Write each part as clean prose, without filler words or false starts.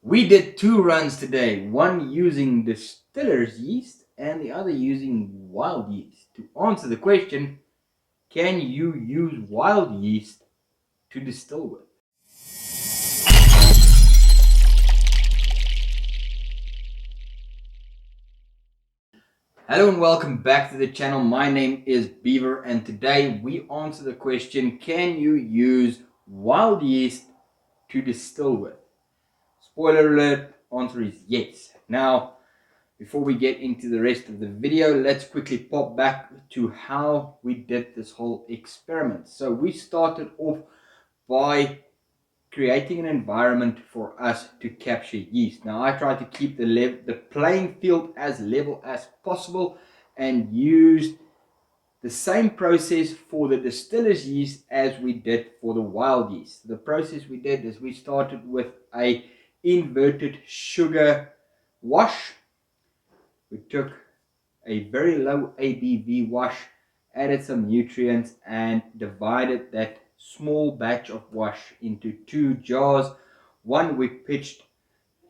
We did two runs today, one using distillers yeast and the other using wild yeast. To answer the question, can you use wild yeast to distill with? Hello and welcome back to the channel. My name is Beaver and today we answer the question, can you use wild yeast to distill with? Spoiler alert, answer is yes. Now, before we get into the rest of the video, let's quickly pop back to how we did this whole experiment. So we started off by creating an environment for us to capture yeast. Now I tried to keep the playing field as level as possible and used the same process for the distillers yeast as we did for the wild yeast. The process we did is we started with a inverted sugar wash. We took a very low ABV wash, added some nutrients and divided that small batch of wash into two jars. One we pitched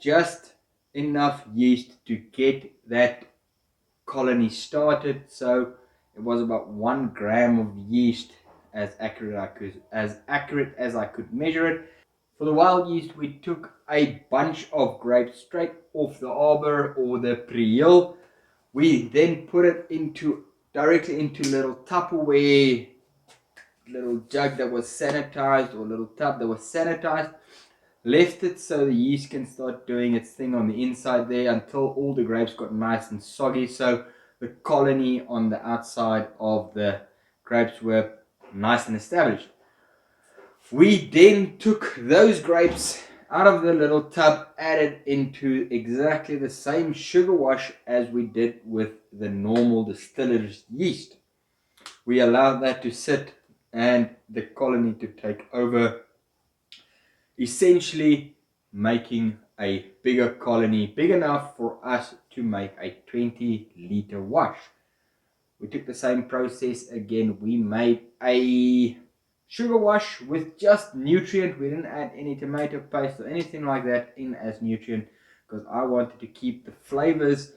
just enough yeast to get that colony started, so it was about 1 gram of yeast, as accurate as I could measure it. For the wild yeast, we took a bunch of grapes straight off the arbor or the pre-hill. We then put it directly into little Tupperware, little jug that was sanitized, or little tub that was sanitized. Left it so the yeast can start doing its thing on the inside there until all the grapes got nice and soggy, so the colony on the outside of the grapes were nice and established. We then took those grapes out of the little tub, added into exactly the same sugar wash as we did with the normal distiller's yeast. We allowed that to sit and the colony to take over, essentially making a bigger colony, big enough for us to make a 20-liter wash. We took the same process again. We made a sugar wash with just nutrient. We didn't add any tomato paste or anything like that in as nutrient because I wanted to keep the flavors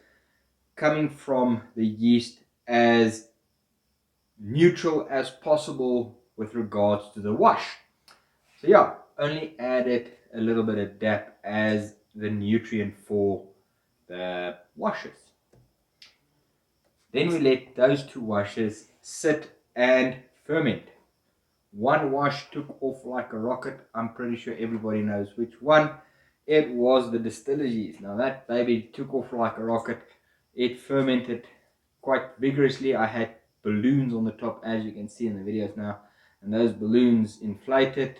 coming from the yeast as neutral as possible with regards to the wash. So yeah, only added a little bit of DAP as the nutrient for the washes. Then we let those two washes sit and ferment. One wash took off like a rocket. I'm pretty sure everybody knows which one. It was the distillers yeast. Now that baby took off like a rocket. It fermented quite vigorously. I had balloons on the top, as you can see in the videos now, and those balloons inflated,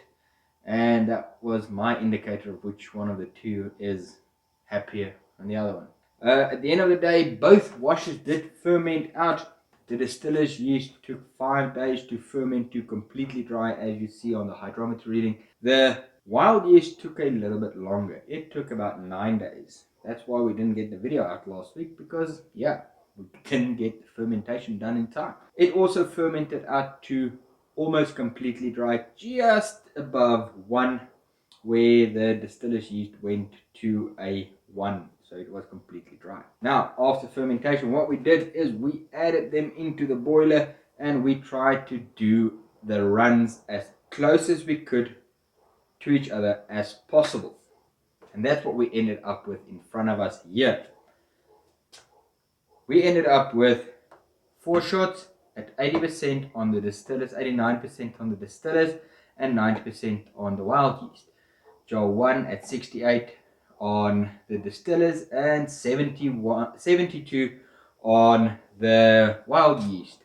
and that was my indicator of which one of the two is happier than the other one. At the end of the day, both washes did ferment out. The distiller's yeast took 5 days to ferment to completely dry, as you see on the hydrometer reading. The wild yeast took a little bit longer. It took about 9 days. That's why we didn't get the video out last week, because yeah, we didn't get the fermentation done in time. It also fermented out to almost completely dry, just above 1, where the distiller's yeast went to a 1. So it was completely dry. Now, after fermentation, what we did is we added them into the boiler and we tried to do the runs as close as we could to each other as possible. And that's what we ended up with in front of us here. We ended up with 4 shots at 80% on the distillers, 89% on the distillers, and 90% on the wild yeast. Jar 1 at 68 on the distillers and 72 on the wild yeast.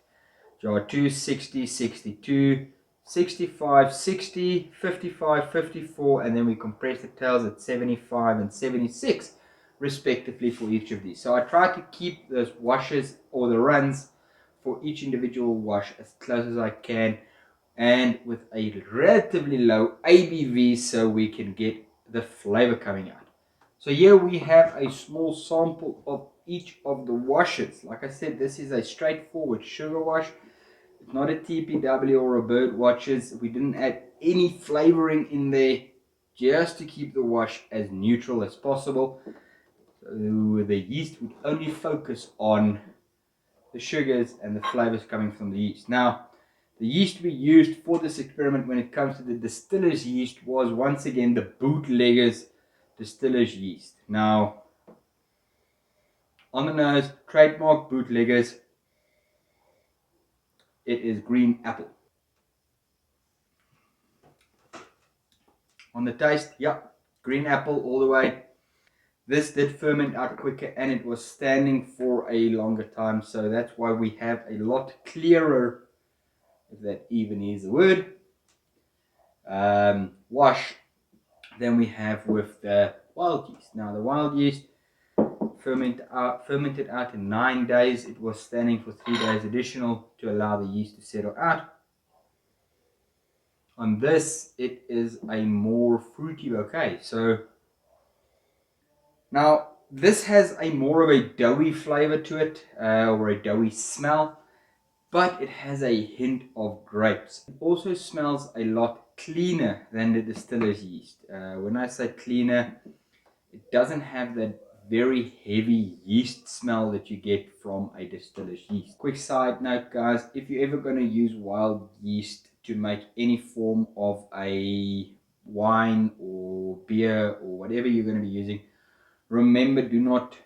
Jar 2 60, 62, 65, 60, 55, 54, and then we compress the tails at 75 and 76 respectively for each of these. So I try to keep those washes or the runs for each individual wash as close as I can, and with a relatively low ABV so we can get the flavor coming out. So here we have a small sample of each of the washes. Like I said, this is a straightforward sugar wash. It's not a TPW or a bird watches. We didn't add any flavoring in there, just to keep the wash as neutral as possible. So the yeast would only focus on the sugars and the flavors coming from the yeast. Now, the yeast we used for this experiment when it comes to the distillers yeast was once again the bootleggers distillers yeast. Now, on the nose, trademark bootleggers, it is green apple. On the taste, yeah, green apple all the way. This did ferment out quicker and it was standing for a longer time, so that's why we have a lot clearer, if that even is a word, wash than we have with the wild yeast. Now the wild yeast fermented out in 9 days. It was standing for 3 days additional to allow the yeast to settle out. On this, it is a more fruity bouquet. So now this has a more of a doughy flavor to it, or a doughy smell, but it has a hint of grapes. It also smells a lot cleaner than the distiller's yeast. When I say cleaner, it doesn't have that very heavy yeast smell that you get from a distiller's yeast. Quick side note, guys, if you're ever going to use wild yeast to make any form of a wine or beer or whatever you're going to be using, remember, do not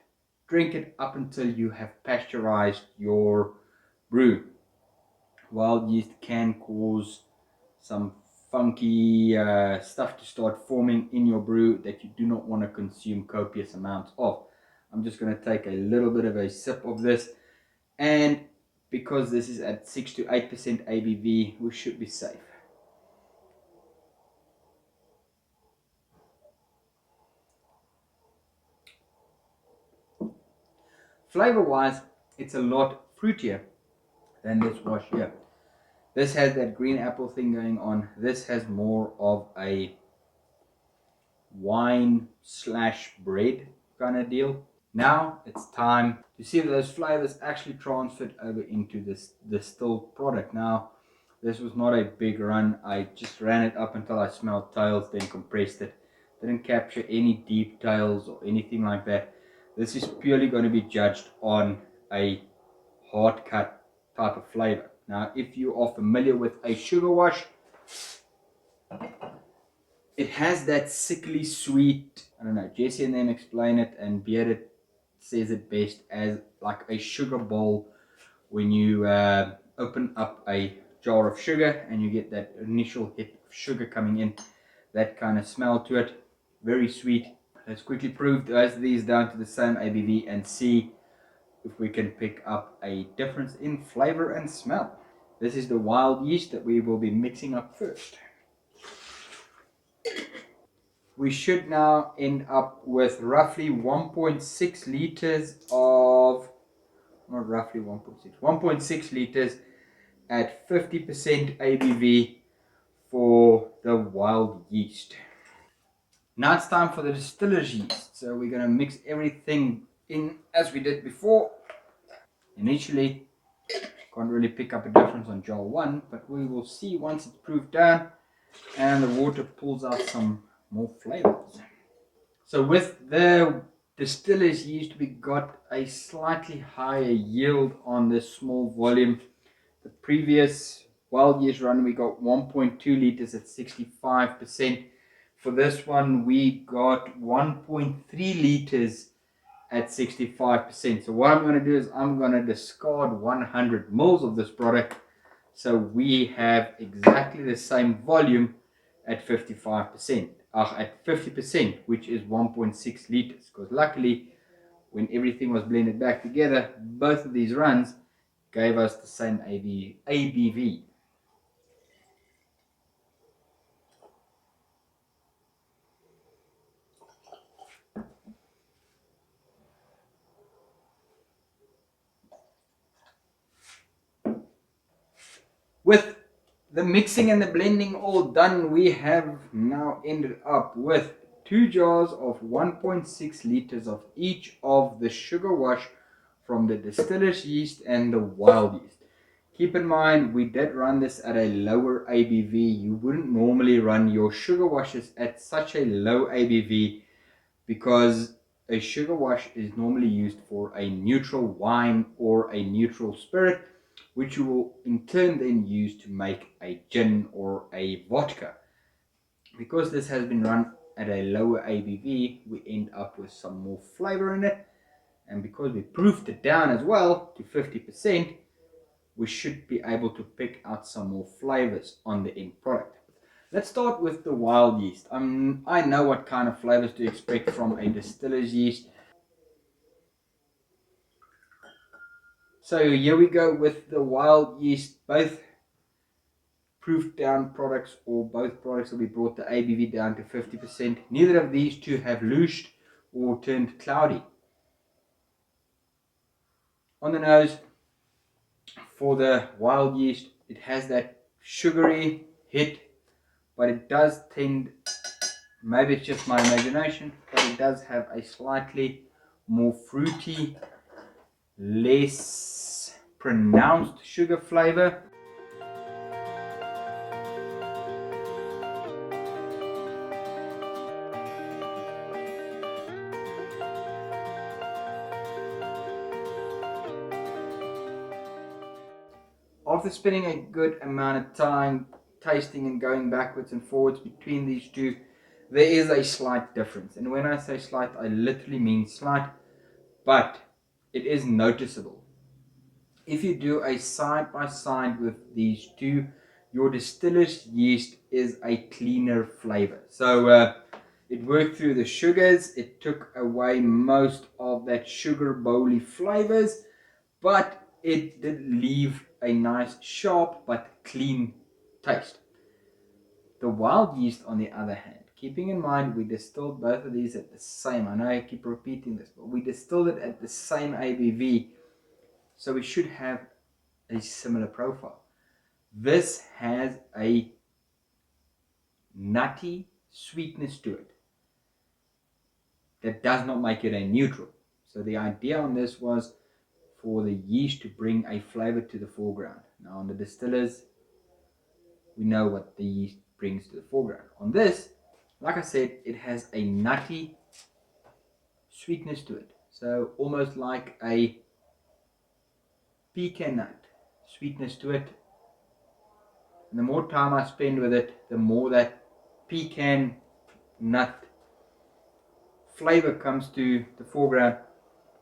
drink it up until you have pasteurized your brew. Wild yeast can cause some funky stuff to start forming in your brew that you do not want to consume copious amounts of. I'm just going to take a little bit of a sip of this, and because this is at 6 to 8% ABV, we should be safe. Flavor wise, it's a lot fruitier than this wash here. This has that green apple thing going on. This has more of a wine slash bread kind of deal. Now it's time to see if those flavors actually transferred over into this distilled product. Now, this was not a big run. I just ran it up until I smelled tails, then compressed it. Didn't capture any deep tails or anything like that. This is purely going to be judged on a hard cut type of flavor. Now, if you are familiar with a sugar wash, it has that sickly sweet, I don't know, Jesse and them explain it, and Bearded says it best as like a sugar bowl when you open up a jar of sugar and you get that initial hit of sugar coming in, that kind of smell to it. Very sweet. Let's quickly prove these down to the same ABV and see if we can pick up a difference in flavor and smell. This is the wild yeast that we will be mixing up first. We should now end up with roughly 1.6 liters of, not roughly 1.6 liters at 50% ABV for the wild yeast. Now it's time for the distiller's yeast. So we're going to mix everything in as we did before. Initially, can't really pick up a difference on jar 1, but we will see once it's proofed down and the water pulls out some more flavors. So with the distiller's yeast, we got a slightly higher yield on this small volume. The previous wild yeast run, we got 1.2 liters at 65%. For this one, we got 1.3 liters at 65%. So what I'm going to do is I'm going to discard 100 mils of this product, so we have exactly the same volume at 55%, at 50%, which is 1.6 liters. Because luckily, when everything was blended back together, both of these runs gave us the same ABV. With the mixing and the blending all done, we have now ended up with 2 jars of 1.6 liters of each of the sugar wash from the distiller's yeast and the wild yeast. Keep in mind, we did run this at a lower ABV. You wouldn't normally run your sugar washes at such a low ABV because a sugar wash is normally used for a neutral wine or a neutral spirit, which you will in turn then use to make a gin or a vodka. Because this has been run at a lower ABV, we end up with some more flavor in it. And because we proofed it down as well to 50%, we should be able to pick out some more flavors on the end product. Let's start with the wild yeast. I know what kind of flavors to expect from a distiller's yeast. So here we go with the wild yeast. Both proofed down products, or both products will be brought the ABV down to 50%. Neither of these two have loosed or turned cloudy. On the nose, for the wild yeast, it has that sugary hit, but it does tend, maybe it's just my imagination, but it does have a slightly more fruity, less pronounced sugar flavor. After spending a good amount of time tasting and going backwards and forwards between these two, there is a slight difference. And when I say slight, I literally mean slight, but it is noticeable. If you do a side by side with these two, your distiller's yeast is a cleaner flavor. So it worked through the sugars, it took away most of that sugar bowly flavors, but it did leave a nice sharp but clean taste. The wild yeast, on the other hand, keeping in mind we distilled both of these at the same, I know I keep repeating this, but we distilled it at the same ABV, so we should have a similar profile. This has a nutty sweetness to it that does not make it a neutral. So the idea on this was for the yeast to bring a flavor to the foreground. Now on the distillers, we know what the yeast brings to the foreground. On this, like I said, it has a nutty sweetness to it. So almost like a pecan nut sweetness to it. And the more time I spend with it, the more that pecan nut flavor comes to the foreground.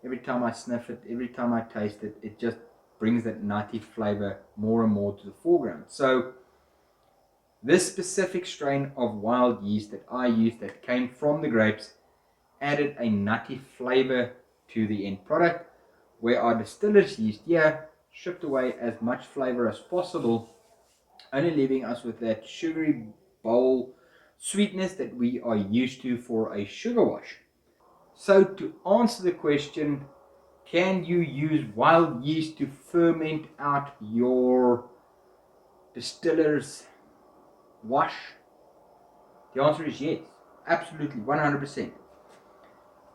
Every time I sniff it, every time I taste it, it just brings that nutty flavor more and more to the foreground. So this specific strain of wild yeast that I used, that came from the grapes, added a nutty flavor to the end product, where our distiller's yeast here stripped away as much flavor as possible, only leaving us with that sugary bowl sweetness that we are used to for a sugar wash. So to answer the question, can you use wild yeast to ferment out your distiller's wash? The answer is yes, absolutely, 100%.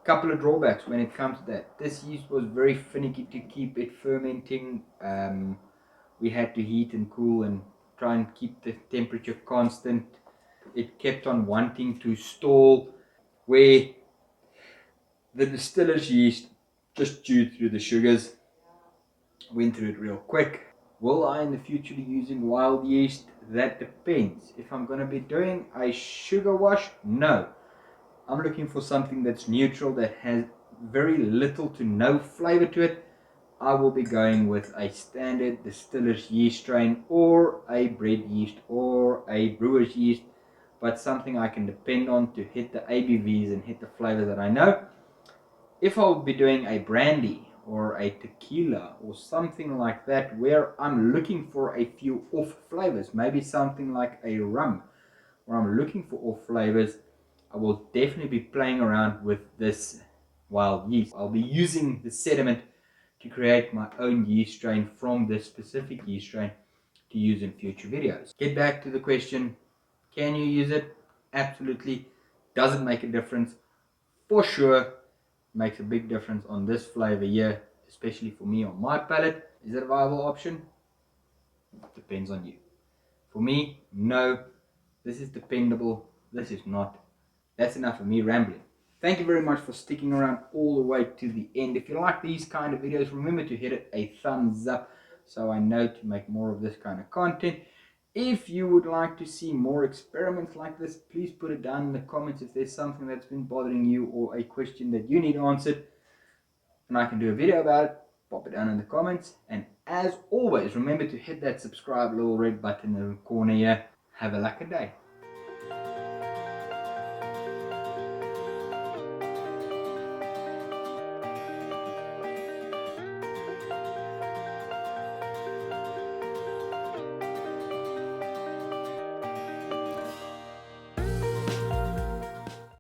Couple of drawbacks when it comes to that. This yeast was very finicky to keep it fermenting. We had to heat and cool and try and keep the temperature constant. It kept on wanting to stall, where the distiller's yeast just chewed through the sugars, went through it real quick. Will I in the future be using wild yeast? That depends. If I'm going to be doing a sugar wash, no. I'm looking for something that's neutral, that has very little to no flavor to it. I will be going with a standard distiller's yeast strain, or a bread yeast, or a brewer's yeast, but something I can depend on to hit the ABVs and hit the flavors that I know. If I'll be doing a brandy or a tequila or something like that, where I'm looking for a few off flavors, maybe something like a rum, where I'm looking for off flavors, I will definitely be playing around with this wild yeast. I'll be using the sediment to create my own yeast strain from this specific yeast strain to use in future videos. Get back to the question, can you use it? Absolutely. Does it make a difference? For sure. Makes a big difference on this flavor here, especially for me on my palate. Is it a viable option? Depends on you. For me, no, this is dependable, this is not. That's enough of me rambling. Thank you very much for sticking around all the way to the end. If you like these kind of videos, remember to hit it a thumbs up so I know to make more of this kind of content. If you would like to see more experiments like this, please put it down in the comments if there's something that's been bothering you or a question that you need answered, and I can do a video about it. Pop it down in the comments. And as always, remember to hit that subscribe little red button in the corner here. Have a lucky day.